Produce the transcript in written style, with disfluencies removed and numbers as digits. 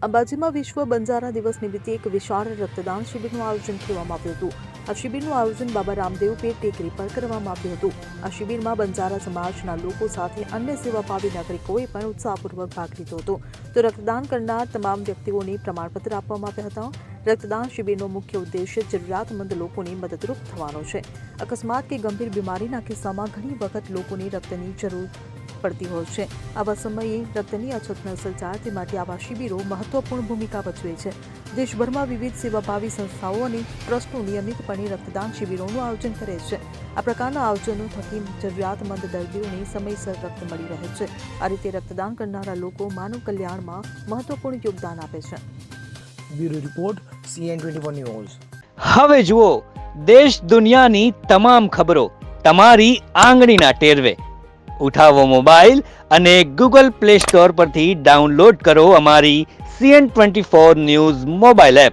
અંબાજીમાં વિશ્વ બંજારા દિવસ નિમિત્તે એક વિશાળ રક્તદાન શિબિરનું આયોજન કરવામાં આવ્યું હતું. આ શિબિરનું આયોજન બાબા રામદેવ પેટ ટેકરી પર કરવામાં આવ્યું હતું. આ શિબિરમાં બંજારા સમાજના લોકો સાથે અન્ય સેવાભાવી નાગરિકોએ પણ ઉત્સાહપૂર્વક ભાગ લીધો હતો. તો રક્તદાન કરનાર તમામ વ્યક્તિઓને પ્રમાણપત્ર આપવામાં આવ્યા હતા. રક્તદાન શિબિરનો મુખ્ય ઉદ્દેશ્ય જરૂરિયાતમંદ લોકોને મદદરૂપ થવાનો છે. અકસ્માત કે ગંભીર બીમારીના કિસ્સામાં ઘણી વખત લોકોને રક્તની જરૂર પડતી હોય છે. આવા સમયે રક્તની અછત ન સર્જાય તે માટે આવા શિબિરો મહત્વપૂર્ણ ભૂમિકા ભજવે છે. દેશભરમાં વિવિધ સેવાભાવી સંસ્થાઓ અને ટ્રસ્ટો નિયમિતપણે રક્તદાન શિબિરોનું આયોજન કરે છે. આ પ્રકારના આયોજનો થકી જરૂરિયાતમંદ દર્દીઓને સમયસર રક્ત મળી રહે છે. આ રીતે રક્તદાન કરનારા લોકો માનવ કલ્યાણમાં મહત્વપૂર્ણ યોગદાન આપે છે. Bureau report CN24 news. હવે જુઓ દેશ દુનિયાની તમામ ખબરો તમારી આંગળીના ટેરવે. ઉઠાવો મોબાઈલ અને Google Play Store પરથી ડાઉનલોડ કરો અમારી CN24 ન્યૂઝ મોબાઈલ એપ.